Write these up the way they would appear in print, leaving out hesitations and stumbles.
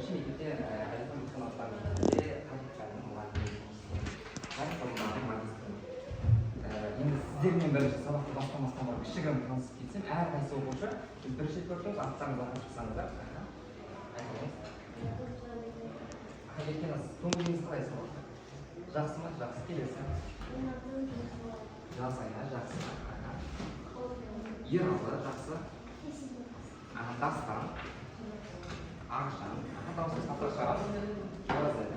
Şimdi birlikte Alif'in sanatlarında tarihçilerin tarih magistri. Endi sizlarning birinchi saboqni boshqamasdan bor kichigina tanishib ketsam, har qaysi o'quvchi biz birinchi ko'rishimiz aqsangiz qilsangizlar. Aytamiz. Haqiqatan ko'nglingiz qalay so'raysiz? Yaxshimi? Yaxshi kelasiz. Yaxshi. Yig'ildi, yaxshi. Dastan. Akşam, davsiz katlaşan, gözleri,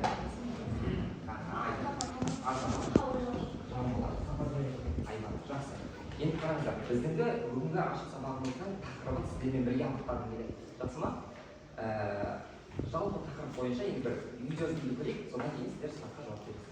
ayman, жақсы. Енді қараңыздар, біздің де бүгінгі ашық сабағымыздың тақырыбын сіздермен бірге анықтағым келеді. Жақсы ма? Жалпы тақырып бойынша енді бір видеосын көрейік, содан кейін сіздер сұраққа жауап бересіздер.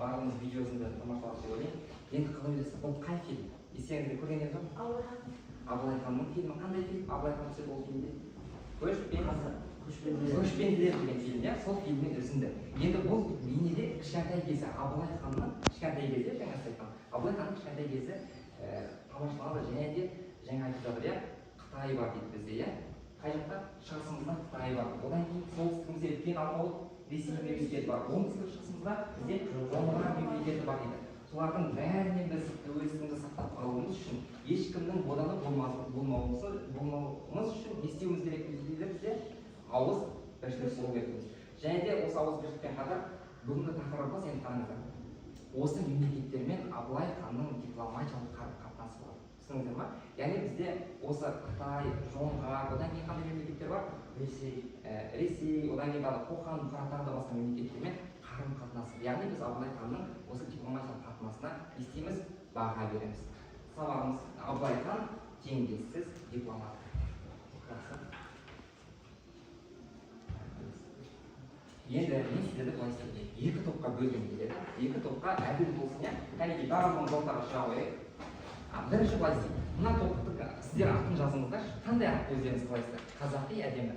Барлығымыз видеосында тамашалап деп ойлаймын. Енді қалай ойлайсыз, бұл қай фильм? Естеріңізде көрген едіңіз бе? Абылай ханның фильмі қандай фильм? Абылай хан түсіп ол фильмде көшпенділер деген фильм, иә? Сол фильмнен үзінді. Енді бұл бейнеде кішкентай кезі Абылай ханның кішкентай кезі, жаңа айтқан Абылай ханның кішкентай кезі тамашаланады, және де жаңа айтып жатыр, иә? Қытай бар дейді бізде, иә? Қай жақта? Шығысымызда Қытай бар. Одан кейін солтүстігімізде үлкен Алпауыт Ресей мемлекеті бар. Оңтүстік шығысымызда бізде жоңғар мемлекеті бар дейді. Солардың бәрінен біз тәуелсіздігімізді сақтап қалуымыз үшін ешкімнің боданы болмауымыз үшін не істеуіміз керек дейді бізде ауыз біршілік болу керекпіз. Және де осы ауыз біршілікпен қатар бүгінгі тақырыбымыз енді қараңыздар. Осы мемлекеттермен Абылай ханның дипломатиялық қарым-қатынасы бар. Түсіндіңіздер ме? Яғни бізде осы Қытай, жоңғар, одан кейін қандай мемлекеттер бар? Ресей, одан кейін Қоқан, Бұхара тағы да басқа мемлекеттермен қарым-қатынасы. Яғни біз Абылай ханның осы дипломатиялық қатынасына не істейміз? Баға береміз. Сабағымыз Абылай хан теңдессіз дипломат. Енді мен сіздерді былай істеймін. Екі топқа бөлгім келеді. Екі топқа әділ болсын, иә? Кәнекей барлығын жолдарға шыға қояйық. Бірінші былай істеймін. Мына топты сіздер атын жазыңыздаршы. Қандай ат өздеріңіз қалайсыздар? Қазақи, әдемі.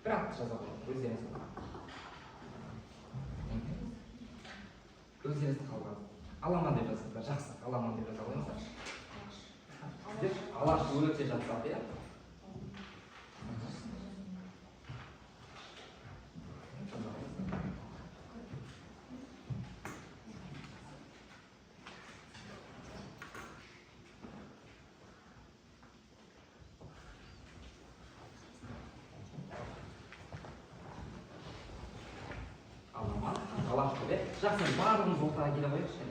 Bir atты жаза қойыңыз, өздеріңіз. Өздеріңіз қалған. Аламан деп жазыңыздар, жақсы. Аламан деп жаза қойыңыздар. Сіздер алаш өте жатсақ, иә? Жақсы, барлығымыз ортаға келе қояйықшы.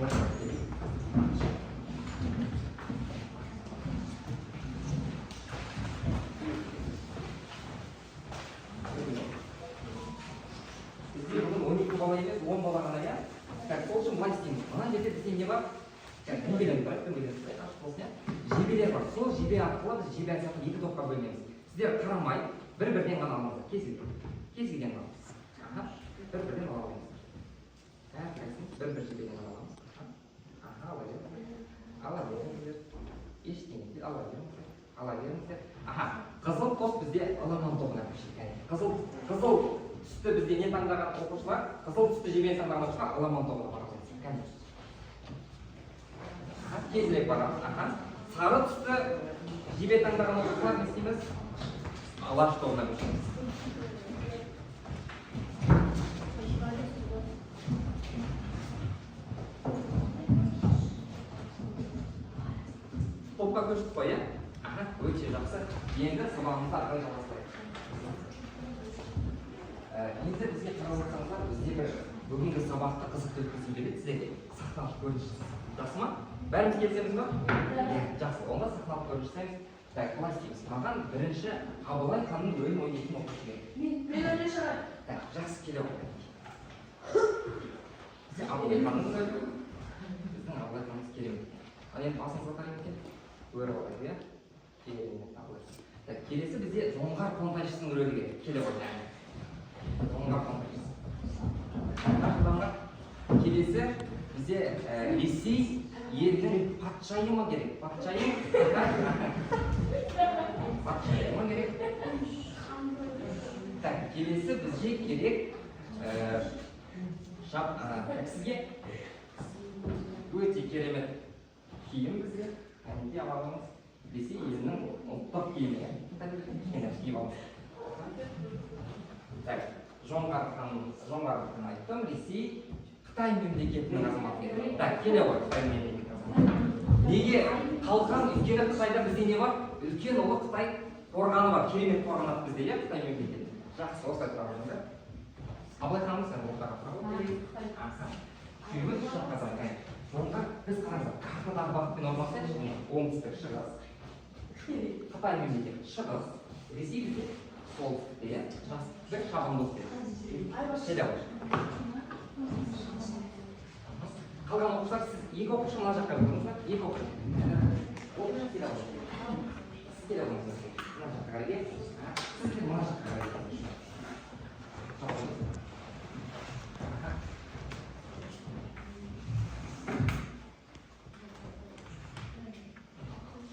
Ортаға келейік. Бізде бүгін 12 бала емес, 10 бала ғана, иә? Сол үшін былай істейміз. Мына жерде бізде не бар? Дөңгелек бар, жебелер бар. Сол жебе арқылы біз жебе сияқты екі топқа бөлінеміз. Сіздер қарамай, бір-бірден ғана алыңыздар. Кез келген алыңыз. Bir-birden alalım. Herkesin bir jebeden alalım. Alabilir. Eşitliğini alabilir. Aha, kızıl top bizde Alaman topuna pişirken. Kızıl üstü bizde ne tandırgan okuşlar, kızıl üstü jeben tandırgan okuşlar Alaman topuna barabız. Kezirek barabız. Sarı üstü jeben tandırgan okuşlar ne isteyimiz? Alaş topuna pişiririz. Topқа көшіп қой, иә? Өте жақсы. Енді сабағымызды ары қарай жалғастырайық. Енді бізге қарап отырсаңыздар, бізде бір бүгінгі сабақты қызықты өткізгім келеді сіздерге сахналық көрініс жасап. Жақсы ма? Бәріміз келісеміз ба? Жақсы. Онда сахналық көрініс жасаймыз. Так, былай істейміз. Маған бірінші Абылай ханның рөлін ойнайтын оқушы керек. Мен ойнай шығар. Так, жақсы келе ғой. Сен Абылай ханның рөлі. Біздің Абылай ханымыз керемет. Ал енді басыңызға қарай екен. Көріп алайық, иә? Керемет Абылай. Так, келесі бізде жоңғар қонтайшысының рөлі керек. Келе ғой. Жоңғар қонтайшысы. Келесі бізде Ресей елінің патшайымы керек. Патшайым керек. Так, келесі бізге керек сізге өте керемет киім бізге кәдімгі аларымыз Ресей елінің ұлттық киімі. Киіп аламыз. Так, жоңғар ханын айттым, Ресей Қытай мемлекетінің азаматы. Так, келе ғой Қытай мемлекетінің азаматы. Неге қалған үлкені Қытайда бізде не бар? Үлкен ұлы Қытай қорғаны бар, керемет қорғанат бізде, иә, Қытай мемлекеті. Жақсы, осылай тұрады. Абылай ханымыз сен ортаға тұрады. Күйеуі шыққазан. Жоңғар біз қараңыздар, картадағы бағытпен орналасайықшы, оңтүстік, шығыс. Қытай мемлекеті, шығыс. Ресей бізде солтүстікте, иә, бір шабандоз деді. Келе ғой. Қалған оқушылар, сіз екі оқушы мына жаққа көріңіздер, екі оқушы. Оқушы келе ғой. Сіз келе қойыңыздар. Мына жаққа қарай. Сіз мына жаққа қарай.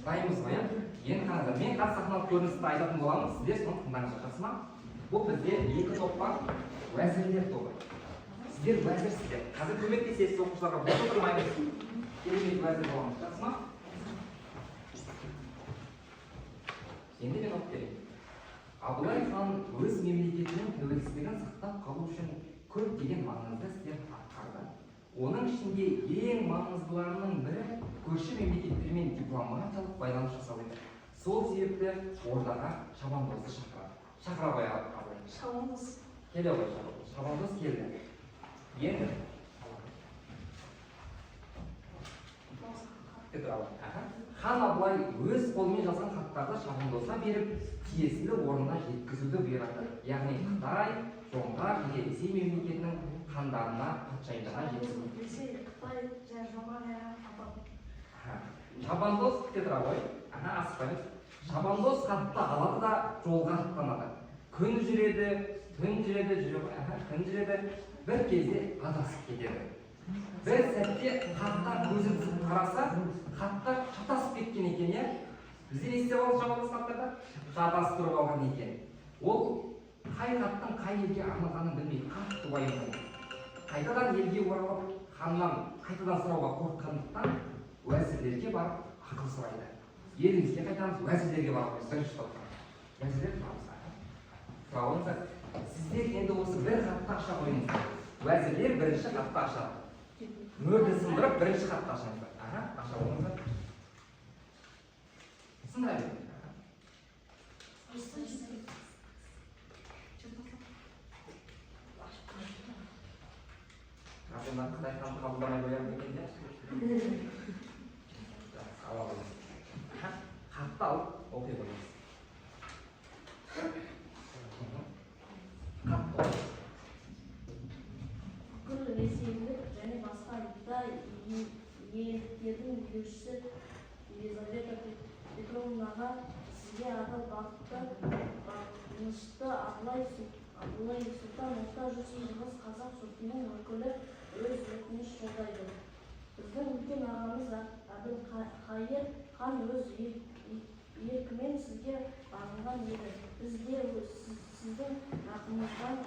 Дайынбыз ғой, иә? Енді қараңыздар, мен қазір сахналық көріністі айтатын боламын, сіздер соны тыңдаңыздар, жақсы ма? Бұл бізде екі топ бар, уәзірлер тобы. Сіздер уәзірсіздер. Қазір көмектесесіз оқушыларға, бос отырмаймыз. Керемет уәзір боламыз, жақсы ма? Енді мен оқып берейін. Абылай хан өз мемлекетінің тәуелсіздігін сақтап қалу үшін көптеген маңызды істер атқарды. Оның ішінде ең маңыздыларының бірі көрші мемлекеттермен дипломатиялық байланыс жасау еді. Сол себепті ордаға шабандозды шақыра қояды Абылай. Шабандоз. Келе ғой, шабандоз келді. Енді хан Абылай өз қолымен жазған хаттарды шабандозға беріп, тиесілі орнына жеткізуді бұйырады. Яғни Қытай, жоңғар және Ресей мемлекетінің хандарына, патшайымдарға жеткізу. Ресей, Қытай, жоңғар, шабандоз күте тұра ғой. Асықпаймыз. Шабандоз хатты алады да жолға аттанады. Күн жүреді, түн жүреді, бір кезде адасып кетеді. Бір сәтте хаттан көзін түсіп қараса, хаттар шатасып кеткен екен, иә? Бізде не істеп алды шабандоз хаттарда? Шатастырып алған екен. Ол қай хаттың қай елге арналғанын білмей, қатты уайымдайды. Қайтадан елге оралып, ханнан қайтадан сұрауға қорыққандықтан уәзірлерге барып ақыл сұрайды. Елімізге қайтамыз, уәзірлерге барып бірінші топқа. Уәзірлер сұрауыңыздар. Сіздер енді осы бір хатты аша қойыңыздар. Уәзірлер бірінші хатты ашады. Мөрді сындырып, бірінші хатты ашыңыздар. Аша қойыңыздар. Сындыра беріңіздер. Расында Қытай хан қабылдамай қоямын екен, де? Ала қойыңыз. Хатты алып, оқи қойыңыз. Бүкіл ресейлік және басқа елдердің билеушісі Елизавета Петровнаға сізге адал бағынышты Абылай Сұлтан Орта жүз шығыс қазақ жұртының өкілі өз өтініш жолдайды. Біздің үлкен ағамыз Әбілқайыр хан өз еркімен сізге бағынған еді. Біз де сіздің рақымыңыздан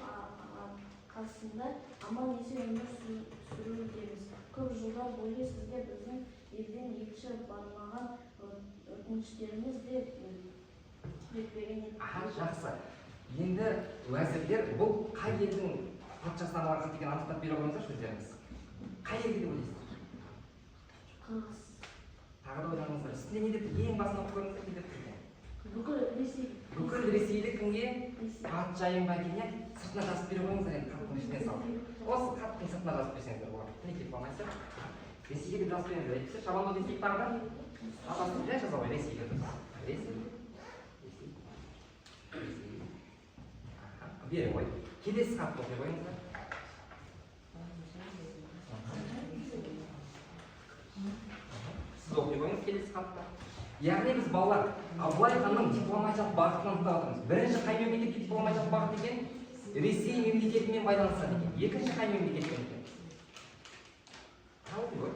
қасында аман-есен өмір сүрудеміз. Көп жылдар бойы сізге біздің елден елші бармаған өтініштеріміз де жетпеген еді. Жақсы. Енді уәзірлер бұл қай елдің патшасына барған деген анықтап бере қойыңыздаршы өздеріңіз. Қай елге деп ойлайсыздар? Қырғыз. Тағы да ойлаңыздар. Үстінде не деп ең басын оқып көріңіздер, не деп тұрды? Бүкіл Ресей. Бүкіл ресейлік кімге? Патшайымға екен, иә? Сыртына жазып бере қойыңыздар енді, қаттың ішіне салып. осы хаттың сыртына жазып берсеңіздер болады. Мінекей болмайсыздар. Ресейге деп жазып беріңіздер. Әйтпесе шабандоз Ресей бар да. Атасын жай жаза қой Ресейге деп. Ресей. Бері қой. Келесі хатты оқи қойыңыздар. Сіз оқи қойыңыз келесі хатты. Яғни біз балалар Абылай ханның дипломатиялық бағытын анықтап отырмыз. Бірінші қай мемлекетке дипломатиялық бағыт екен? Ресей мемлекетімен байланысады екен. Екінші қай мемлекетпен екен? Оқи қой.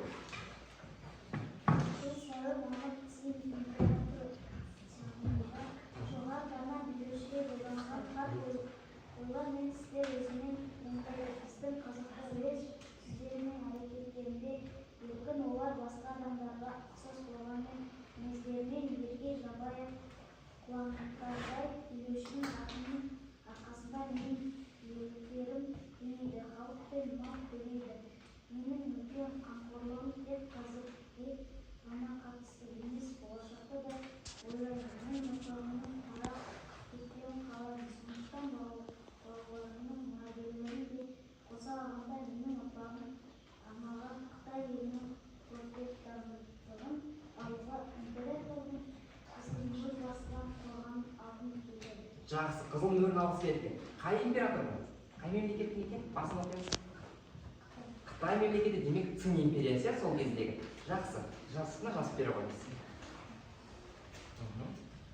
Олар мен сіздер өзінің империалистік қазақтар өз сөздерімен әрекеттерінде еркін олар басқа адамдарға ұқсас болғанмен мінездерімен елге жабайы құландардай билеушінің атының арқасында менің ерліктерім кеңейді, халық пен мал көбейді. Менің үлкен қамқорлығым тек қазірге ғана қатысты емес, болашақта да ойлаймын. Мен ұрпағымның қара кеткенін қалаймын. Сондықтан балаларымның мұрагерлерін де қоса алғанда менің ұрпағым арналған Қытай елінің пролетарлығын алуға императордың ісімді басынан қорғанын алғым келеді. Жақсы, қызыл мөрін алғысы келді. Қай император бұл? Қай мемлекеттің екен? Басын оқимыз. Қытай мемлекеті демек Цин империясы сол кездегі. Жақсы, жасысына жазып бере қойыңыз.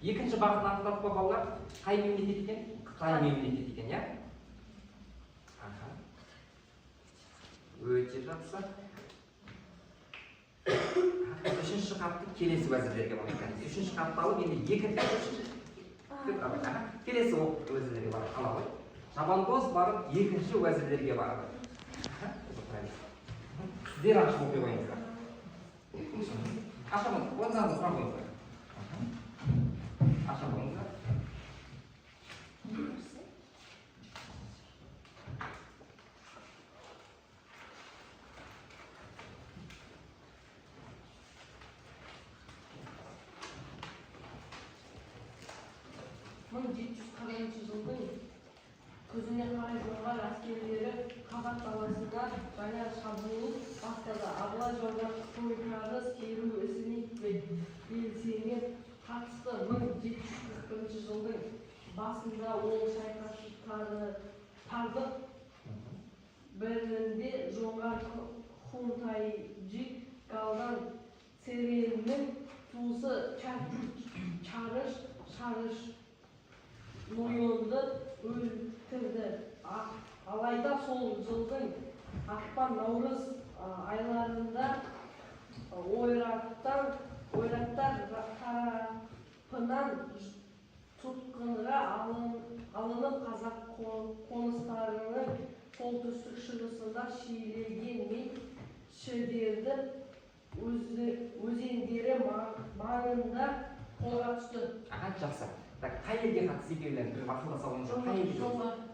Екінші бағытын анықтадық па балалар? Қай мемлекет екен? Қытай мемлекеті екен, иә? Өте жақсы. Үшінші хатты келесі уәзірлерге барайық. Үшінші хатты алып, енді келесі уәзірлерге барып алады. Шабандоз барып, екінші уәзірлерге барады. Сіздер ашып оқи қойыңыздар. Ашамын, ондан сұрақ қойыңыздар. Аша қойыңыздар. жылдың күзіне қарай жоңғар әскерлері Қазақ даласына жаңа шабуыл бастады. Абылай жоңғар тойтарыс керу ісіне белсене қатысты. 1741 жылдың басында ол шайқастардың бірінде жоңғар хунтайжи галдан Цереннің туысы Шарыш Нойонды өлтірді. Алайда сол жылдың ақпан наурыз айларында ойраттар тарапынан тұтқынға алынып қазақ қоныстарының солтүстік шығысында шиеленген шідерді өзендері маңында қолға түсті. Жақсы. Қай елге қатысты екеулерін бір ақылдаса қойыңыздар. Қай елге?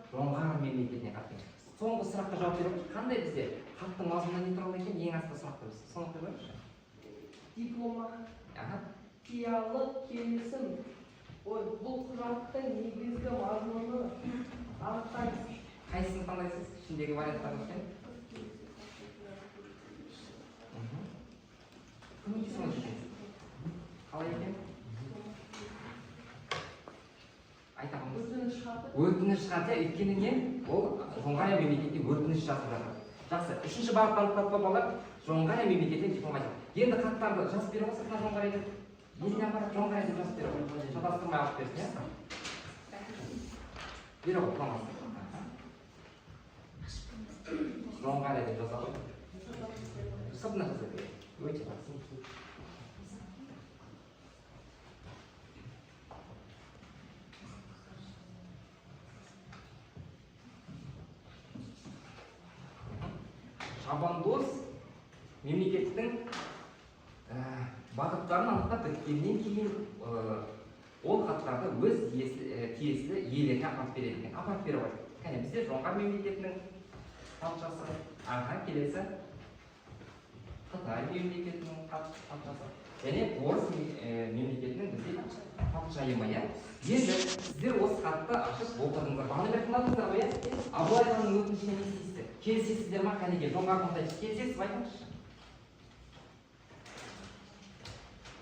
Жоңғар мемлекетіне қатысты. Соңғы сұраққа жауап береміз. Қандай бізде хаттың мазмұнында не туралы екен? Ең асты сұрақ біз. Соны оқи қойыңызшы. Дипломатиялық келісім. Бұл құжаттың негізгі мазмұны анықтаймыз. Қайсысын таңдайсыз? Ішіндегі варианттарын екен? Кімге соны жүрсеңіз? Қалай екен? Айтамыз. Өтініш хаты өйткені не? Ол Жоңғар мемлекетіне өтініш жазып жатыр. Жақсы. Үшінші бағытты анықтадық па балалар? Жоңғар мемлекетіне дипломатия. Енді хаттарды жазып бере қойсақ мына Жоңғар деп. Еліне апарып Жоңғар деп жазып бере қойып. Шатастырмай алып берсін, иә? Бере қой, құламасын. Жоңғар деп жаза қой. Сыртына жаза бере. Өте жақсы. Шабандоз мемлекеттің бағыттарын анықтап біткеннен кейін ол хаттарды өз тиесілі иелеріне апарып береді екен. Апарып бере қойды. Кәне бізде Жоңғар мемлекетінің патшасы, келесі Қытай мемлекетінің патшасы және орыс мемлекетінің бізде патшайымы. Енді сіздер осы хатты ашып оқыдыңыздар. Бағана бір тыңдадыңыздар ғой, иә? Абылай ханның өтінішіне не істейсіздер? келісесіздер ма кәнеге жоңғар қонтайшы келісесіз бе айтыңызшы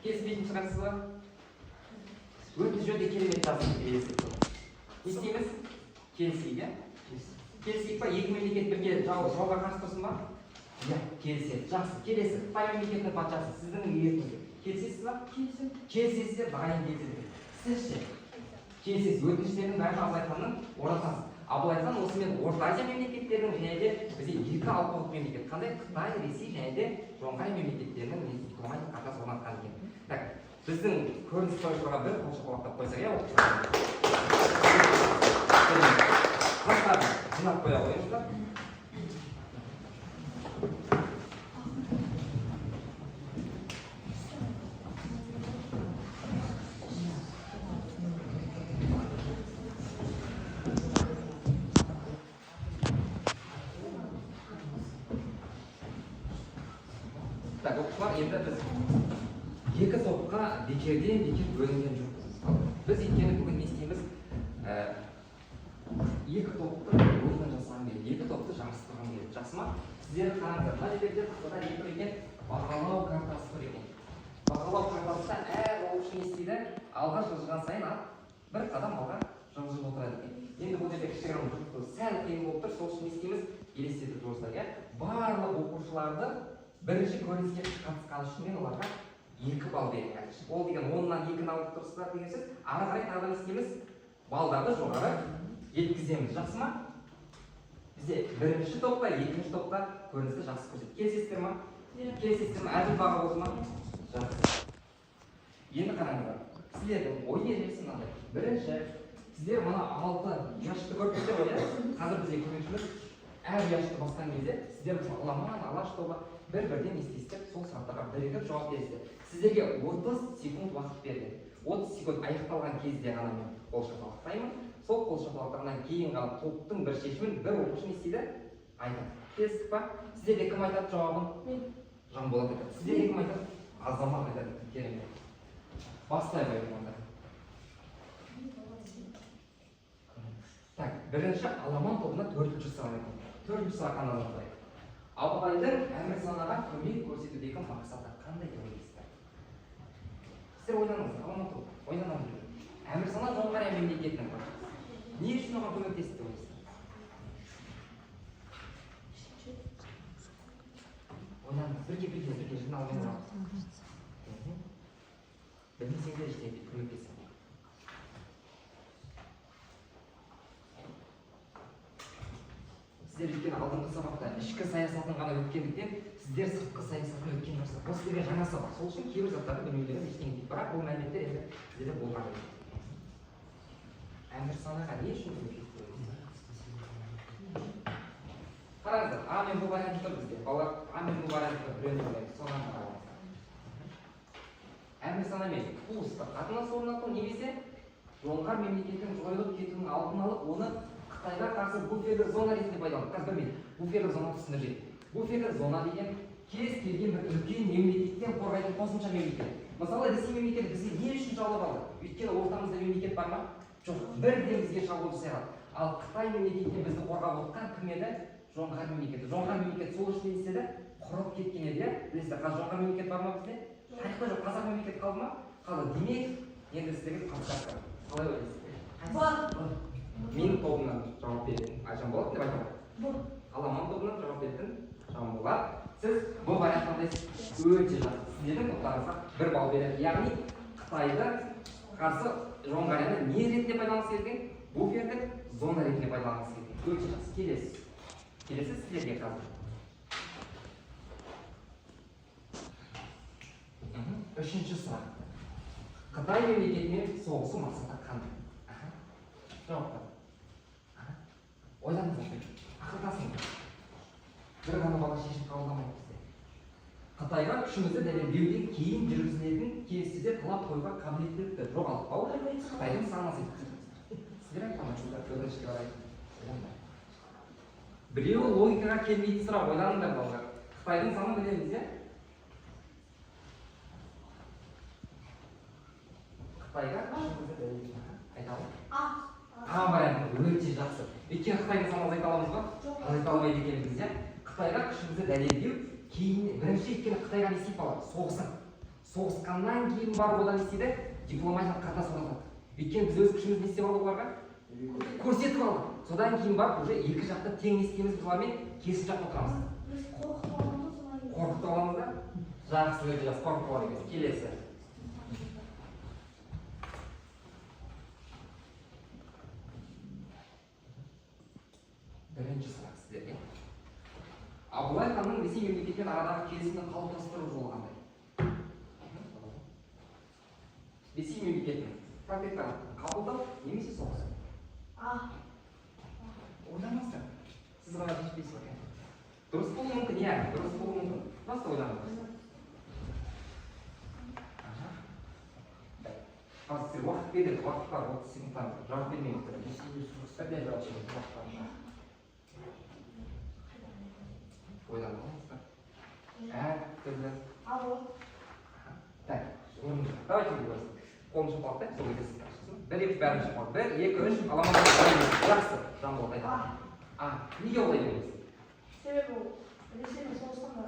келіспейтін шығарсыз ба өте жөнді керемет жазып келесіз не істейміз келісейік иә келісейік па екі мемлекет бірге жауға қарсы тұрсын ба иә келіседі жақсы келесі қытай мемлекетінің патшасы сіздің еркіңізде келісесіз ба келісесіздер дайын келісесіздер сіз ше келісесіз өтініштердің бәрін абылай ханның орнатасыз абылай хан осымен орта азия мемлекеттерінің және де бізде екі алпауыт мемлекет қандай қытай ресей және де жоңғар мемлекеттерінің дипломатиялық қатынас орнатқан екен так біздің көрініс қоюшыларға бір қол шапалақтап қойсақ иә қастарын жинап қоя қойыңыздар так оқушылар енді біз екі топқа бекерден бекер бөлінген жоқпыз біз өйткені бүгін не істейміз екі топты ойын жасаған керек екі топты жарыстырған керек жақсы ма сіздер қараңыздар мына жерде тақтада не тұр екен бағалау картасы тұр екен бағалау картасында әр оқушы не істейді алға жылжыған сайын бір қадам алға жылжып отырады екен енді бұл жерде кішігірім жұқты сәл қиын болып тұр сол үшін не істейміз елестетіп тұрсыздар иә барлық оқушыларды бірінші көрініске қатысқаны үшін мен оларға 2 балл беремін ол деген 10-нан 2-ні алып тұрсыздар деген сөз ары қарай тағы да не істейміз балдарды жоғары жеткіземіз жақсы ма бізде бірінші топта екінші топта көріністі жақсы көрсетеді келісесіздер ма келісесіздер ма әділ баға болды ма жақсы енді қараңыздар сіздердің ой ережесі мынандай бірінші сіздер мына 6 ұяшты көрдіңіздер ғой иә қазір бізге көмекшіміз әр ұяшты басқан кезде сіздер мысалы аламан алаш тобы бір-бірден естейсіздер сол сұрақтарға бірігіп жауап бересіздер сіздерге 30 секунд уақыт берді 30 секунд аяқталған кезде ғана мен қол шапалақтаймын сол қол шапалақтағаннан кейін ғана топтың бір шешімін бір оқушы не істейді айтады келістік па сіздерде кім айтады жауабын мен жанболат айтады сіздерде кім айтады азамат айтады керемет бастай қойдық онда так бірінші аламан тобына 4-ші сұрақ екен 4-ші сұрақ аналарды абылайдың әмірсанаға көмек көрсетудегі мақсаты қандай деп ойлайсыздар сіздер ойланыңыздар аламан топ ойланыңыздар әмірсана жоңғар мемлекетінің патшасы не үшін оған көмектесті деп ойлайсыздар ойланыңыз бірге жиналып білмесеңдер ештеңе көмектесіңдер сіздер өйткені алдыңғы сабақта ішкі саясатын ғана өткендіктен сіздер сыртқы саясатын өткен жоқсыздар бұл сіздерге жаңа сабақ сол үшін кейбір заттарды білмеулеріңіз ештеңе дейді бірақ бұл мәліметтер енді сіздерде болған әмірсанаға не үшін көмектесті қараңыздар а мен бұл варианты тұр бізде балалар а мен бұл варианты біреуін ойлаймыз соған қараңыздар әмірсана мен туыстық қатынас орнату немесе жоңғар мемлекетінің жойылып кетуінің алдын алып оны Қытайға қарсы буферлік зона ретінде пайдаланды. Қазір білмейді. Буферлік зона түсініп жетті. Буферлік зона деген кез келген бір үлкен мемлекеттен қорғайтын қосымша мемлекет. Мысалы, Ресей мемлекеті бізге не үшін жаулап алды? Өйткені ортамызда мемлекет бар ма? Жоқ. Бірден бізге шабуыл жасай алады. Ал Қытай мемлекетінен бізді қорғап отқан кім еді? Жоңғар мемлекеті. Жоңғар мемлекеті сол үшін не істеді? Құрып кеткен еді, иә? Білесіздер, қазір жоңғар мемлекет бар ма бізде? Жоқ, қазақ мемлекеті қалды ма? Қалды. Демек, енді сіздерге қалыптасты. Қалай ойлайсыздар? Менің тобымнан жауап берген Жанболат деп айтамын. Аламан тобынан жауап берген Жанболат. Сіз бұл вариантты қандайсыз? Өте жақсы. Сіздердің топтарыңызға 1 балл береді. Яғни Қытайды қарсы жоңғарияны не ретінде пайдаланғысы келген? Буферлік зона ретінде пайдаланғысы келген. Өте жақсы. Келесіз. Келесіз сіздерге қазір. 3-ші сұрақ. Қытай мемлекетімен соғысу мақсаты қандай? Жауаптар. Ойланыңыздар. Ақылдасыңыздар. Бір ғана бала шешім қабылдамайды бізде. Қытайға күшімізді дәлелдеуден кейін жүргізілетін келіссөздер талап қоюға қабілеттілікті жоғалтпау Қытайдың санасы. Сіздер айтқандарсыздар, өкінішке орай. Біреуі логикаға келмейтін сұрақ, ойланыңдар балалар. Қытайдың санын білеміз, иә? Қытайға күшімізді дәлелдеуден айталық. А варианты өте жақсы. Өйткені Қытаймен саналы айта аламыз ба? Айта алмайды екенбіз, иә. Қытайға күшімізді дәлелдеу, кейін бірінші өйткені Қытайға не істейді бала? Соғысады. Соғысқаннан кейін барып одан не істейді? Дипломатиялық қатынас орнатады. Өйткені біз өз күшімізді не істеп алдық оларға? Көрсетіп алдық. Содан кейін барып уже екі жақты тең не істейміз, біз олармен келісімшартқа отырамыз. Біз қорқытып аламыз одан кейін. Қорқытып аламыз да? Жақсы, өте жақсы, қорқытып алар емес. Келесі. Бірінші сұрақ сіздерге. Абылай ханның Ресей мемлекетімен арадағы келісімді қалыптастыру жолы қандай? Ресей мемлекетінің протекторатын қабылдау немесе соғыс? Ойланыңыздар. Сіз ғана шешпейсіз ғой. Дұрыс болуы мүмкін, иә, дұрыс болуы мүмкін. Просто ойланыңыз. Қазір сіздер уақыт береді, уақыт бар, 30 секундтан жауап бермеңіздер. Бірден жауап беріңіз, уақыт бар. Ойланыңыздар. Әртүрлі. Так, давайте говорим. Қолын шапалақ та, сол кезде сіз бір екі бәрін шапалақ. Бір, екі, үш, аламан жақсы. Жамбыл айтады. Неге олай демейсіз? Себебі ол Ресеймен соғысқанда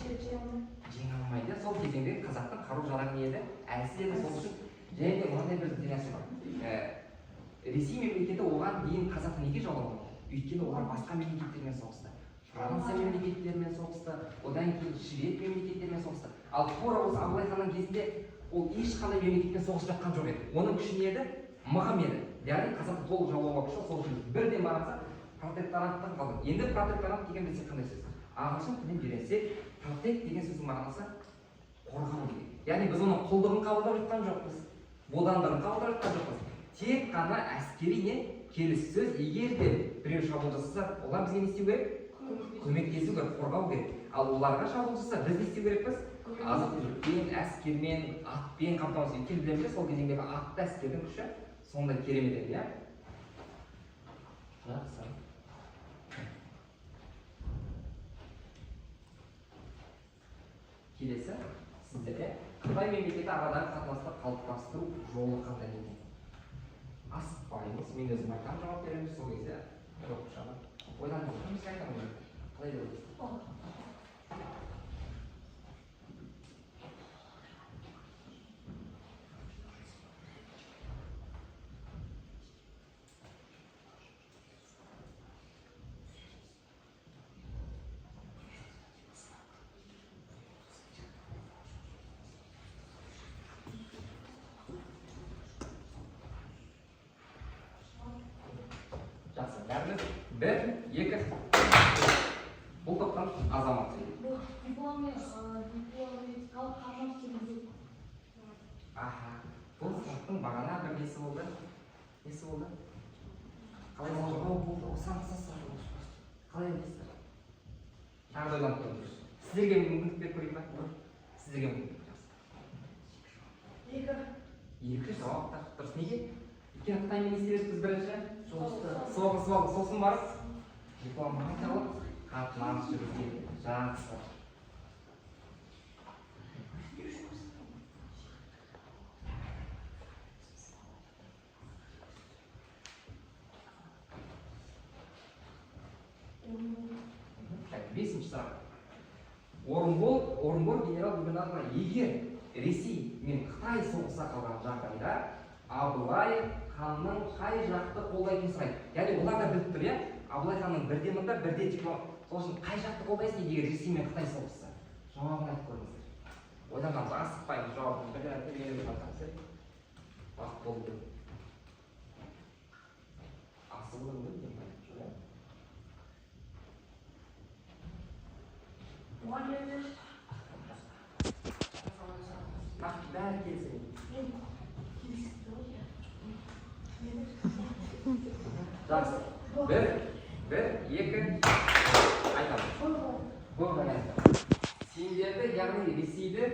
жеңе алмайды. Жеңе алмайды. Сол кезеңде қазақтың қару-жарағы не еді? Әлсіз еді, сол үшін. Және де мынандай бір нәрсе бар. Ресей мемлекеті оған дейін қазақты неге жаулап алды? Өйткені олар басқа мемлекеттермен соғысты. Франция мемлекеттерімен соғысты, одан кейін Швед мемлекеттерімен соғысты. Ал тура осы Абылай ханның кезінде ол ешқандай мемлекетпен соғысып жатқан жоқ еді. Оның күші не еді? Мығым еді. Яғни қазақты толық жаулауға күші, сол үшін бірден барса протектораттан қалды. Енді протекторат деген бізде қандай сөз? Ағылшын тілін үйренсек, протект деген сөздің мағынасы қорғау деген. Яғни біз оның құлдығын қабылдап жатқан жоқпыз, бодандығын қабылдап жатқан жоқпыз. Тек қана әскери не келіссөз, егер де біреу шабуыл жасаса, олар бізге не істеу керек? Көмектесу керек, қорғау керек. Ал оларға шабуыл жасаса, біз не істеу керекпіз? Азық-түлікпен, әскермен, атпен қамтамасыз ету. Өйткені білеміз, сол кезеңдегі атты әскердің күші сондай керемет еді, иә? Жақсы. Келесі сіздерге Қытай мемлекеті арадағы қатынасты қалыптастыру жолы қандай екен? Асықпаймыз, мен өзім айтқан жауап береміз, сол кезде жоқ шама. Ойланып отырмыз, айтамын. Қалай деп ойлайсыз? Жақсы, бәріміз бір, екі, бұл топтан азамат. Дипломатикалық қатынас жүргізу. Бұл сұрақтың бағана бір несі болды? Несі болды? Қалай болды? Қалай ойлайсыздар? Тағы да ойланып көріңіз. Сіздерге мүмкіндік беріп көрейін ба? Сіздерге мүмкіндік беріңіз. Екі жауаптар. Дұрыс, неге? Өйткені Қытай министрлігі біз бірінші соғыс барып дипломатиялық қатынас жүргізеді. Жақсы. Бесінші сұрақ. Орынбор генерал-губернаторы егер Ресей мен Қытай соғыса қалған жағдайда Абылай ханның қай жақты қолдайтынын сұрайды. Яғни олар да біліп тұр, иә? Абылай ханның бірде мында, бірде дипломат. Сол үшін қай жақты қолдайсың егер Ресей мен Қытай соғысса? Жауабын айтып көріңіздер. Ойланғанбыз, асықпаймыз, жауабын бірден айтып береміз айтамыз. Уақыт болды. Асығудың мүмкін бе? Оған емес. Нақты бәрі келсін. Жақсы. Бір, екі, айтамын. Бұл вариант. Сендерді, яғни Ресейді,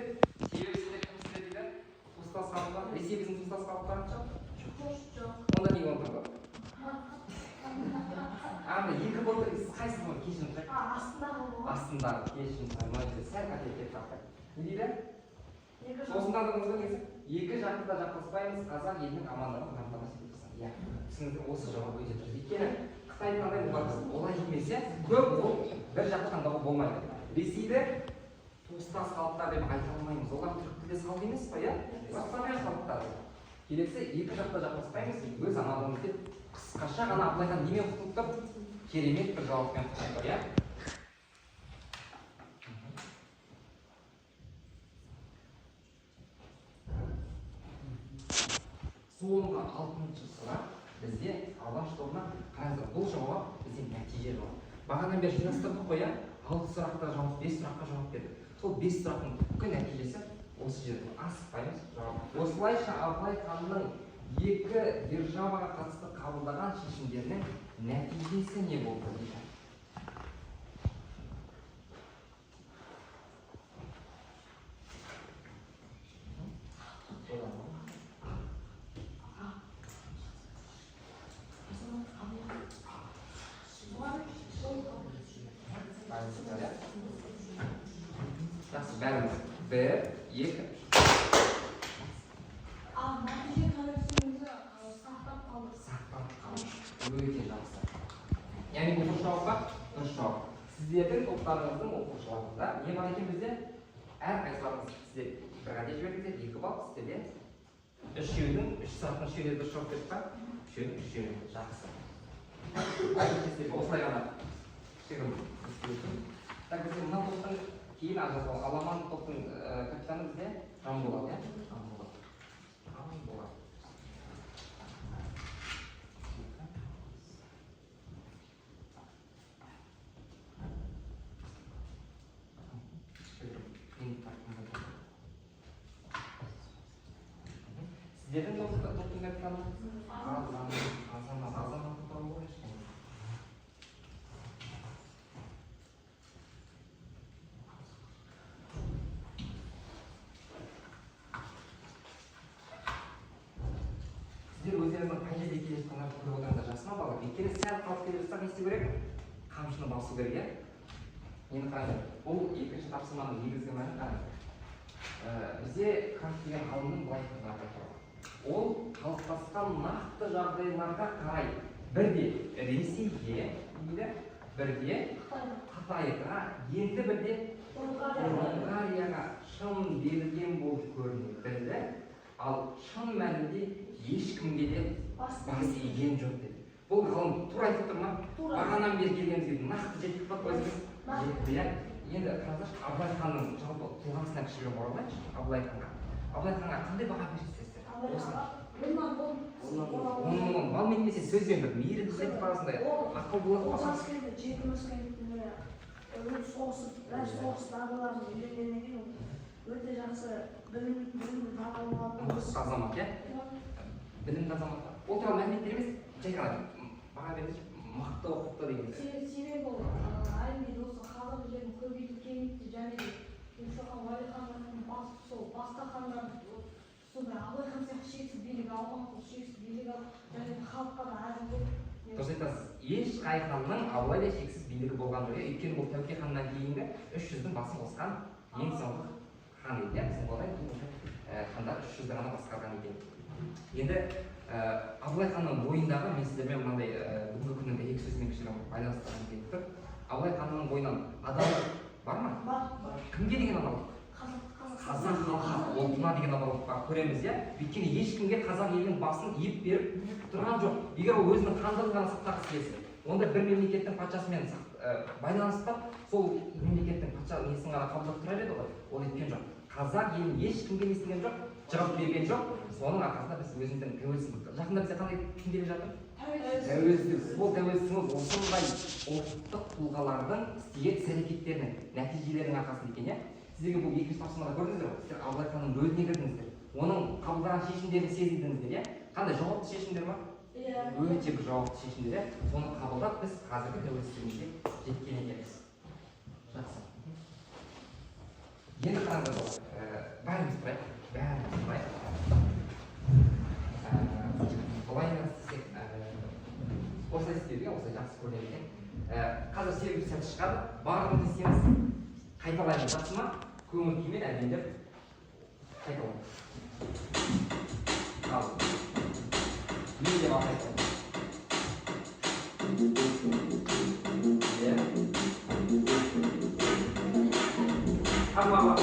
себебі кім сіздерді туыстас қалыпта? Ресей біздің туыстас қалыпта? Жоқ. Онда неге онда? Екі болды, сіз қайсыз болды? Кешірім сұрайық. Астындағы кешірім сұрайық. Сәл қателік тапты. Не дейді? Сосын қадырыңызға келсек, екі жақты да жақтаспаймыз, қазақ елінің амандығын қамтамасыз етіп тұрсын. иә түсініңіздер осы жауап өте дұрыс өйткені қытайдың андай болады олай емесе көп ол бір жақты таңдауға болмайды ресейді туыстас халықтар деп айта алмаймыз олар түрік тілдес халық емес па иә басқа халықтар келесі екі жақта жақтаспаймыз өз амалымыз деп қысқаша ғана абылайхан немен құтылып тұр керемет бір жауаппен құтылып тұр иә соңғы 6-шы сұрақ бізде алаш тобына қараңыздар бұл жауап бізде нәтиже жауап бағанадан бері жинастырдық қой иә 6 сұраққа жауап 5 сұраққа жауап бердік сол 5 сұрақтың түпкі нәтижесі осы жерде асықпаймыз жауап осылайша абылай ханның екі державаға қатысты қабылдаған шешімдерінің нәтижесі не болды дейді жақсы бәріміз 1 2 нәтиже тәуелсіздігімізді сақтап қалдық. Өте жақсы. Яғни бұл дұрыс жауап па? Дұрыс жауап. Сіздердің топтарыңыздың оқушыларында не бар екен бізде? Әрқайсыларыңыз сіздер бір қате жібердіңіздер, 2 балл, сіздерде үшеудің, үш сұрақтың үшеуіне дұрыс жауап бердік па? Үшеудің үшеуіне жақсы. Осылай ғана кішігірім ескеретін. Так, бізде мына топтың кейін ажырасып аламан топтың капитаны бізде Жамболат, иә? Жамболат. Сіздердің топтың капитаны Азамат туралы ешкім. Сіздер өздеріңіздің қай жерде келе жатқандарын көріп отырғандар жасыма бала. Өйткені сәл қалып келе жатсақ не істеу керек? Қамшыны басу керек, иә? Енді қараңдар, бұл екінші тапсырманың негізгі мәні қараңдар. Бізде Кант деген ғалымның былай айтқандары бар. Ол қалыптасқан нақты жағдайларға қарай бірде Ресейге дейді, бірде Қытайға, енді бірде Болгарияға шын берілген болып көрінеді, ал шын мәнінде ешкімге де бас иген жоқ деді. Бұл ғалым тура айтып тұр ма? Бағанадан бері келгенімізге нақты жетіп па көзіміз? Жетті, иә? Енді қазір Абылай ханның жалпы тұлғасына кішігірім оралайыншы. Абылай ханға қандай баға бересіздер? Оның балмен немесе сөзбен бір мейірімді жетіп барасындай ақыл болады ма? Ол жас кезде жетім өскендіктен соғысып, дағдыларын үйренгеннен кейін өте жақсы білімді азамат, иә? Білімді азамат. Ол туралы мәліметтер емес, жай ғана баға беріңізші, мықты оқыпты деген. Себебі ол әлемдегі осы қазақ жерін көбейтіп кеңейтті және де Шоқан Уәлиханның басқа хандар сондай Абылай хан сияқты шексіз билік алмақ, шексіз билік алып және халыққа да әділ болып. Дұрыс айтасыз. Ешқай ханның Абылайдай шексіз билігі болған жоқ. Өйткені бұл Тәуке ханнан кейінгі 300-дің басын қосқан ең соңғы хан еді. Біздің одан кейін хандар 300-ді ғана басқарған екен. Енді Абылай ханның бойындағы мен сіздермен мынандай бүгінгі күннің екі сөзімен кішігірім байланыстырғым келіп тұр. Абылай ханның бойынан адалдық бар ма? бар. Кімге деген адалдық? Қазақ халқы ұлтына деген адалдық бар көреміз, иә? Өйткені ешкімге қазақ елінің басын иіп беріп тұрған жоқ. Егер ол өзінің хандығын ғана сақтағысы келсе, онда бір мемлекеттің патшасымен байланыстап, сол мемлекеттің патша несін ғана қабылдап тұрар еді ғой. Ол еткен жоқ. Қазақ елін ешкімге не істеген жоқ, жығып берген жоқ. Соның арқасында біз өзіміздің тәуелсіздік. Жақында бізде қандай күн келе жатыр? Тәуелсіздік. Сол тәуелсіздігіміз осындай ұлттық тұлғалардың істеген іс-әрекеттерінің нәтижелерінің арқасында екен, иә? Сіздерге бұл екінші тапсырмада көрдіңіздер ғой, сіздер Абылай ханның рөліне кірдіңіздер. Оның қабылдаған шешімдерін сезіндіңіздер, иә? Қандай жауапты шешімдер ма? Өте бір жауапты шешімдер, иә? Соны қабылдап біз қазіргі тәуелсіздігімізге жеткен екенбіз. Жақсы. Енді қараңыздар, бәріміз тұрайық. Былай істесек, осылай істеуге, осылай жақсы көрінеді екен. Қазір сервис сәті шығады, барлығын істейміз. Қайталаймыз, жақсы ма? Көңіл күймен әдемілеп қайталамыз. мен деп атайды. Иә. Тамаға.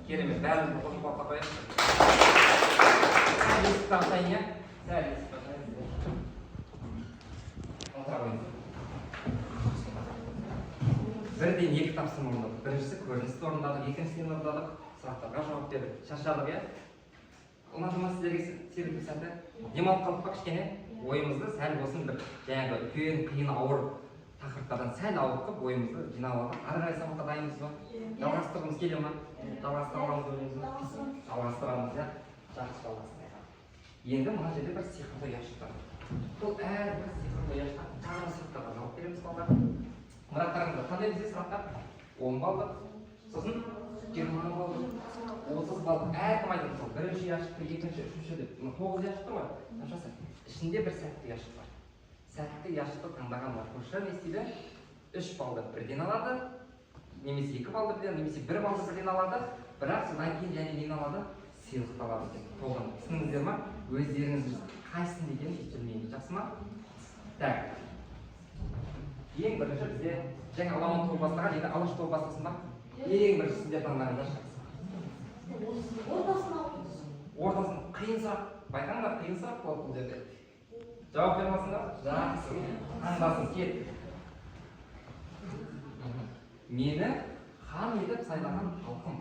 Керемет, бәрімізді қосып баққа қояйық. Есікті ашайын, иә? Сәл есікті ашайын. Отыра қойыңыз. Бірден екі тапсырма орындадық. Біріншісі көріністі орындадық, екіншісін орындадық, сұрақтарға жауап бердік. Шаршадық, иә? Ұнады ма сіздерге серпіліп сәті? Демалып қалдық па кішкене? Ойымызды сәл болсын бір жаңағы үлкен, қиын, ауыр тақырыптардан сәл ауытқып, ойымызды жинап алған. Ары қарай сабаққа дайынбыз ба? Жалғастырғымыз келе ма? Жалғастырамыз ойлаймыз ба? Жалғастырамыз, иә? Жақсы жалғастырайық. Енді мына жерде бір сиқырлы ұяшықтар. Бұл әрбір сиқырлы ұяшықтар жаңа сұрақтарға жауап береміз балдар. Мына қараңыздар, қандай бізде сұрақтар? 10 балдық, сосын 20 балдық, 30 балдық. Әркім айтады, мысалы, бірінші ұяшықты, екінші, үшінші деп. 9 ұяшықты бар. Ішінде бір сәтті ұяшық бар. Сәтті ұяшықты таңдаған оқушы не істейді? 3 балды бірден алады, немесе 2 балды бірден, немесе 1 балды бірден алады, бірақ содан кейін және нені алады? Сыйлықты алады екен. Толған. Түсініңіздер ма? Өздеріңіз қайсысын деген білмейміз. Жақсы ма? Так. Ең бірінші бізде жаңа аламан тобы бастаған, енді алаш тобы бастасын ба? Ең бірінші сіздер таңдаңыздар. Ортасын қиын сұрақ. Байқаңдар, қиын сұрақ болады бұл жерде. Жауап бере аласыңдар? Жақсы. Таңдасын, кет. Мені хан етіп сайлаған халқым.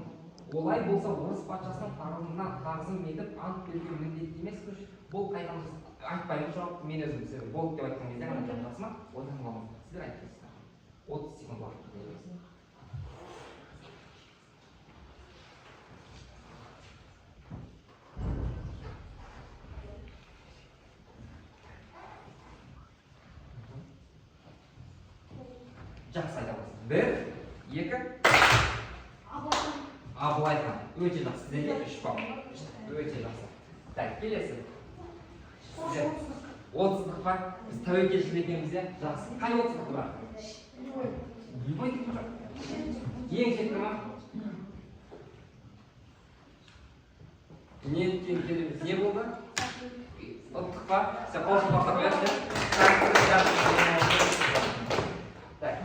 Олай болса орыс патшасының тағылымына тағзым етіп ант беруге міндетті емес күш. Бұл қайдан айтпаймын жауап, мен өзім сіздерге болып деп айтқан кезде ғана жақсы ма? Ойланып алыңыз. Сіздер айтыңыздар. 30 секунд уақыт береміз. Жақсы айтамыз. 1, 2. Абылай хан. Өте жақсы. Сіздерге 3 бал. Өте жақсы. Так, келесі. 30-лық бар. Біз тәуекелшіл екенбіз, иә? Жақсы. Қай 30-лық бар? Любой деп тұр. Ең шекті ма? Неліктен келеміз? Не болды? Ұлттық па? Сен қолшы бақта қоясыз, иә? Так,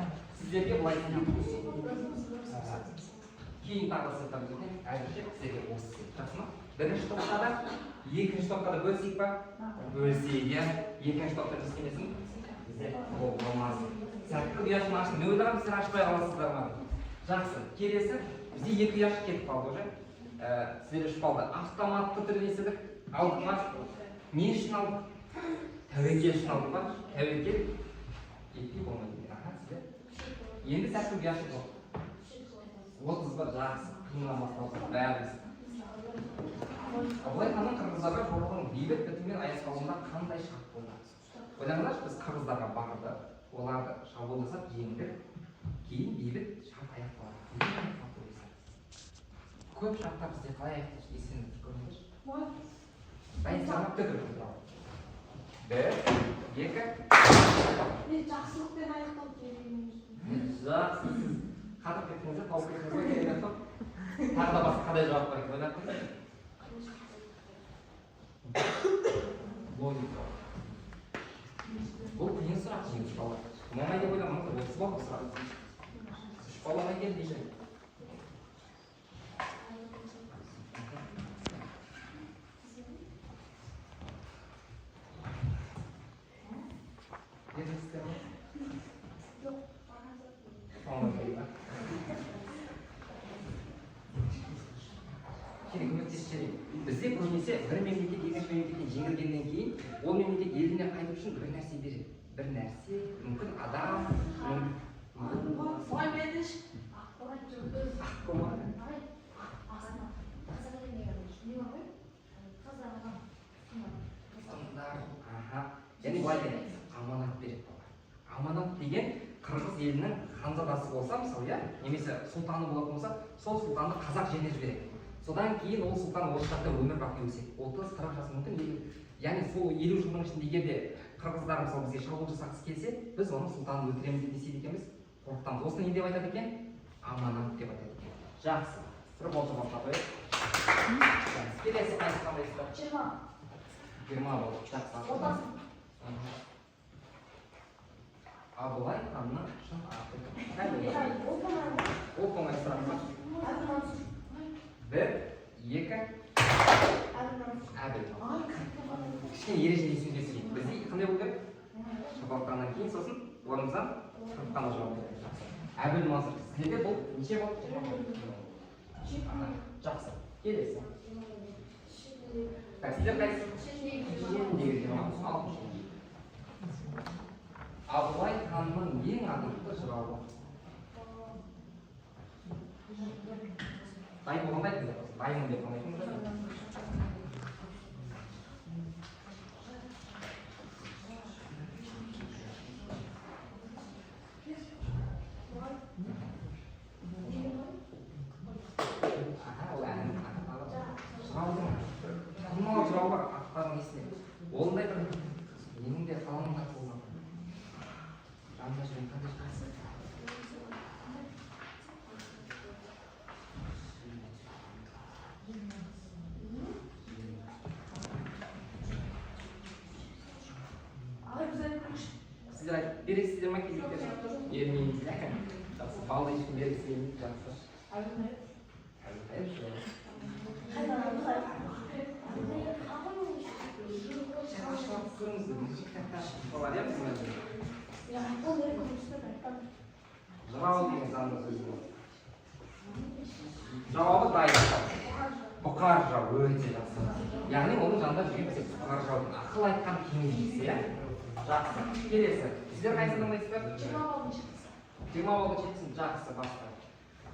сіздерге бұлай кейін тағы да сыныптар өтетін әзірше сіздерге осы сынып жақсы ма? Бірінші топқа да екінші топқа да бөлсек па? Бөлсек, иә. Екінші топта біз келесің? Бізде ол болмас. Сәтті ұяшын аштым. Мен ойлағам сіздер ашпай қаласыздар ма? Жақсы. Келесі бізде екі ұяшық кетіп қалды уже. Сіздер үш балды автоматты түрде естідік. Алдық ма? Не үшін алдық? Тәуекел үшін алдық па? Тәуекел етпей болмайды. Енді сәтті ұяшық жоқ. 30 бір жақсы. Қиыннан басталды. Бәріміз. Абылай ханның қырғыздарға жорығының бейбіт бітіммен аяқталуында қандай шарт болды? Ойлаңыздаршы, біз қырғыздарға барды, оларды шабуыл жасап жеңдік, кейін бейбіт шарт аяқталды. Көп шарттар бізде қалай аяқталды? Есіңізді көріңіздерші. Дайын санап түгіл. Бір, екі. Мен жақсылықпен аяқталды дегенім. Жақсы. Қатып кеттіңіздер, тауып кеттіңіздер, керек жоқ. Тағы да басқа қандай жауап бар екен, ойлап көрсеңіз. Логика. Бұл қиын сұрақ жеңіс бала. Мамай деп ойламаңыз, 30 бал сұрақ. Үш балаға кел дейші. Едіңіздер ме? Жоқ. Бізде көбінесе бір мемлекет екінші мемлекеттен жеңілгеннен кейін ол мемлекет еліне қайту үшін бір нәрсе береді. Бір нәрсе, мүмкін адам, Солай бердіш. Ақпарат жоқ. Және былай дейді, аманат береді бала. Аманат деген қырғыз елінің ханзадасы болса, мысалы, иә, немесе сұлтаны болатын болса, сол сұлтанды қазақ жеріне жібереді. Содан кейін ол сұлтан осы жақта өмір бақи өседі. 30-40 жас мүмкін. Яғни сол 50 жылдың ішінде егер де қырғыздар мысалы бізге шабуыл жасағысы келсе, біз оның сұлтанын өлтіреміз деп несейді екенбіз? Қорқытамыз. Осыны не деп айтады екен? Аманат деп айтады екен. Жақсы. Бір бол жауап қойып. Келесі қайсы қандайсыздар? 20 бол. Жақсы. Абылай ханның шын аты. Оп-оңай сұрақ па? Бір, екі. Әбіл. Кішкене ережені сөйлесейік. Бізде қандай болу керек? Шапақтаннан кейін сосын орнымыздан қана жауап береді. Әбіл Мансұр. Сіздерде бұл неше болды? Жақсы. Келесі. Сіздер қайсыз? Абылай ханның ең атақты жырауы. Дайын болғанда айтыңыздар. Дайын деп қанайтыңыздар. Жырауға аттардың есіне. Олындай бір менің де қаламым қатты болған. Жанында жүрген қандай шығасы? Сіздер айтып бересіздер ма кезектер? Ермейміз, әкім. Жақсы, балды ешкім бергісі келмейді, жақсы. Жырау деген заңды сөз болды. Жауабы дайын. Бұқар жырау өте жақсы. Яғни оның жанында жүрген бізде бұқар жыраудың ақыл айтқан кеңесі, иә? Жақсы. Келесі. Сіздер қайсысын таңдайсыздар? 20 балға жетсін. Жақсы, басқа.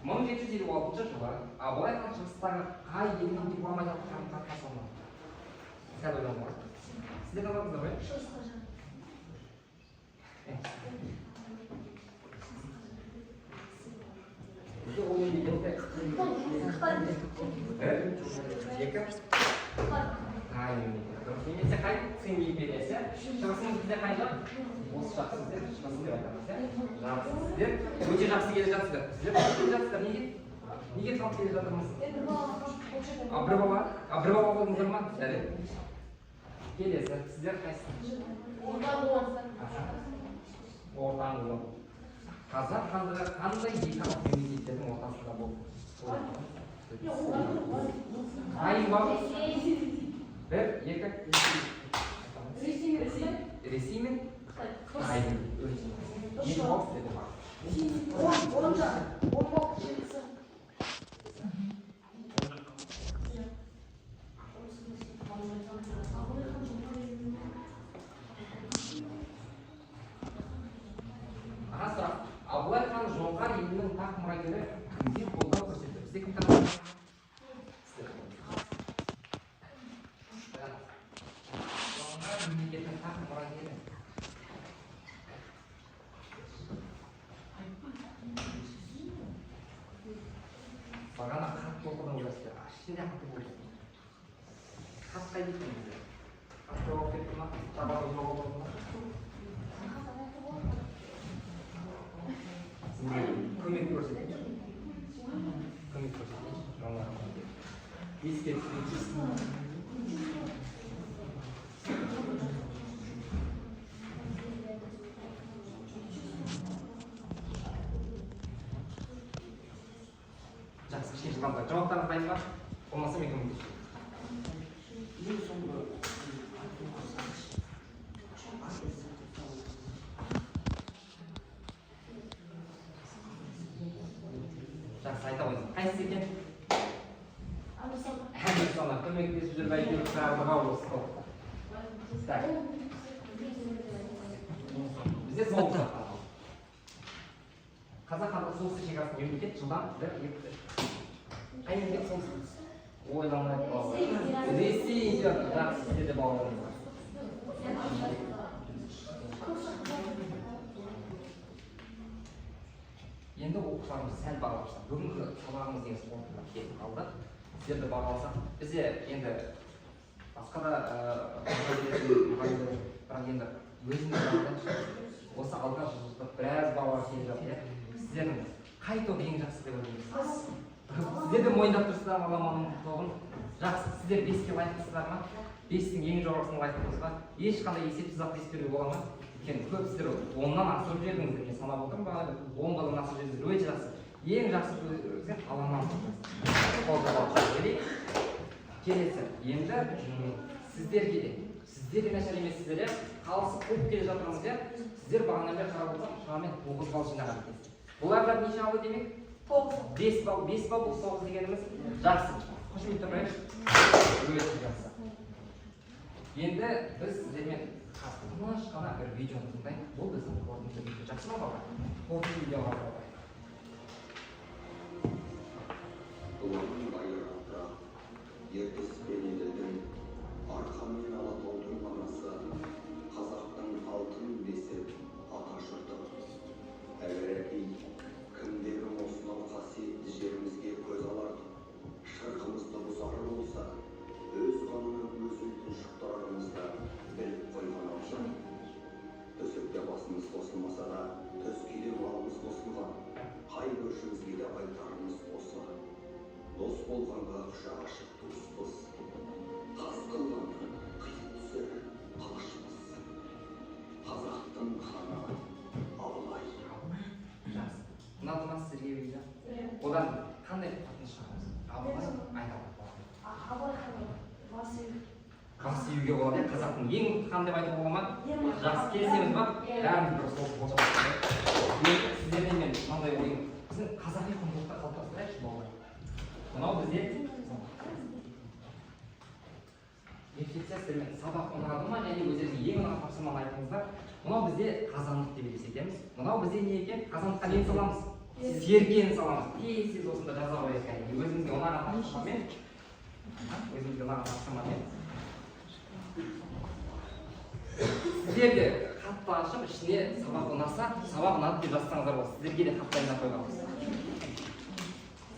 1756 жылы Абылай хан шығыстағы қай елмен дипломатиялық қарым-қатынас орнатты? Сәл ойланыңыздар. Сіздер таңдадыңыздар ғой? Бізде ол мемлекетте екі қай мемлекет? Немесе қай Цин империясы? Шығысымыз бізде қай жақ? Осы жақсы сіздер шығысын деп айтамыз, иә? Жақсы сіздер өте жақсы келе жатсыздар. Сіздер қалып келе жатсыздар, неге? Неге қалып келе жатырмыз? Bir baba болдыңыздар ма? Жарайды. Келесі, сіздер қайсысы? Ортаңғы. Қазақ хандығы қандай екі мемлекеттердің ортасында болды? Айың бар. Бір, екі, Ресей мен Қытайдың өзі. Ең алыс деді бар. Аға сұрақ, Абылай хан жоңғар елінің тақ мұрагері кімге қолдау көрсетті? Бізде кім танымайды? Жоңғар мемлекетінің тақ мұрагері. Бағана хат толтырдың ойласыздар. Ішінде хаты болды. Хат қайда екен бізде? Хат жауап кетті ма? Жабағы жауап болды ма? Көмек көрсетейін. Көмек көрсетейін. Ескертейін. Жақсы, кішкене жылдамдап. Жауаптарыңыз дайын ба? Болмаса мен көмектесейін. Жақсы, айта қойыңыз. Қайсысы екен? Әмірсана, көмектесіп жүріп әйтеуір қағылыға осы. Так. Бізде соғыс жатқан. Қазақ хандығы солтүстік шекарасының мемлекет жылдан 1-2. Қай мемлекет солтүстік? Ойламай бауыр. Ресей империясы. Жақсы, сізде де бауырыңыз бар. Енді оқушыларымыз сәл бағалапшылар. Бүгінгі сабағымыз деген спортқа келіп қалды. Сіздерді бағаласақ, бізде енді басқа да мұғалімдер, бірақ енді өзіміз бағалайықшы. Осы алға жылжытып біраз балалар келіп жатыр. Сіздердің қай топ ең жақсы деп ойлайсыз? Сіздер де мойындап тұрсыздар ғаламанның тобын. Жақсы, сіздер 5-ке лайықтысыздар ма? 5-тің ең жоғарғысына лайықтысыз ба? Ешқандай есепсіз ақ есептеуге бола ма? Өйткені көп сіздер 10-нан асырып жібердіңіздер. Мен санап отырмын бағана 10-дан асырып жібердіңіздер. Өте жақсы. Ең жақсы көрсеңіз аламан келесі. Енді сіздерге де нашар емессіздер, қалысы көп келе жатырмыз, сіздер бағана бері қарап отырсақ, шамамен 9 балл жинаған екенсіздер. Бұлар неше алды демек? 5 балл. 5 балл бұл 9 дегеніміз жақсы. Қошемет тұрайық. Өте жақсы. Енді біз сіздермен тыныш қана бір видеоны тыңдайық. Бұл біздің қорытынды видео. Жақсы ма бала? Қорытынды видеоға қарайық. Бұлардың байырақта ертіс пен еділдің, арқан мен алатаудың манасы, қазақтың алтын бесі ата жұрты. Әгәрәки, кімдерің осынау қасиетті жерімізге көз аларды, шырқымызды бұзар болса, өз қанының өзін тұншықтырарымызда біліп қойған алжан. Төсекте басымыз қосылмаса да, төскейде малымыз қосылған, қай көршімізге де айтарымыз осы. Дос болғанға құшақ ашып туыспыз, қас қылғанды қиып түсер қылышымыз. Қазақтың ханы Абылай. Жақсы. Ұнады ма сіздерге видео? Одан қандай қорытынды шығарамыз? Абылай айтады. Абылай ханы бас июге болады, қазақтың ең мықты хан деп айтуға бола ма? Жақсы, келісеміз ба? Бәріміз бір сол болса. Сіздерден мен мынандай ойым. Біздің қазақи құндылықты қалыптастырайықшы балалар. Мынау бізде репетиция сабақ ұнады ма, және өздеріңізге ең ұнаған тапсырманы айтыңыздар. Мынау бізде қазандық деп елестетеміз. Мынау бізде не екен? Қазандыққа нені саламыз? Серкені саламыз. Тез осында жаза қояйық. Өзімізге ұнаған тапсырмамен. Сіздер де хатты ашып, ішіне сабақ ұнаса, сабақ ұнады деп жазсаңыздар болады. Сіздерге де хат дайындап қойғанбыз.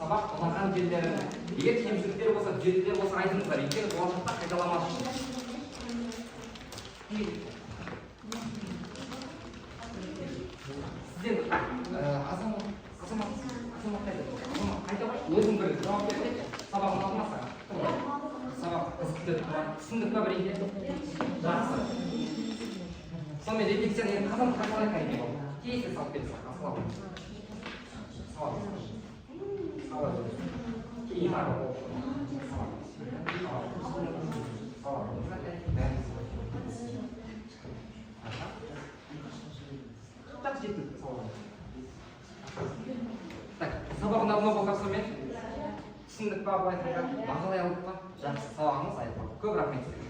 Сабақ ұнаған жерлерін, егер кемшіліктер болса, түзетулер болса айтыңыздар. Өйткені болашақта қайталамас үшін. Сіздер азамат қайта қойшы, өзің бір жауап берсек, сабақ ұнады ма саған? Сабақ қызықты түсіндік па бірге? Жақсы. Сонымен репетицияны енді қазан қайталайық әйме бол. Кейсе салып берсек, асылап. Сауат. 딱 жетті так сабағын алдына болсақсымен түсіндік па былай айтқанда мағалай алдық па жақсы сабағымыз аяқталды көп рахмет сізге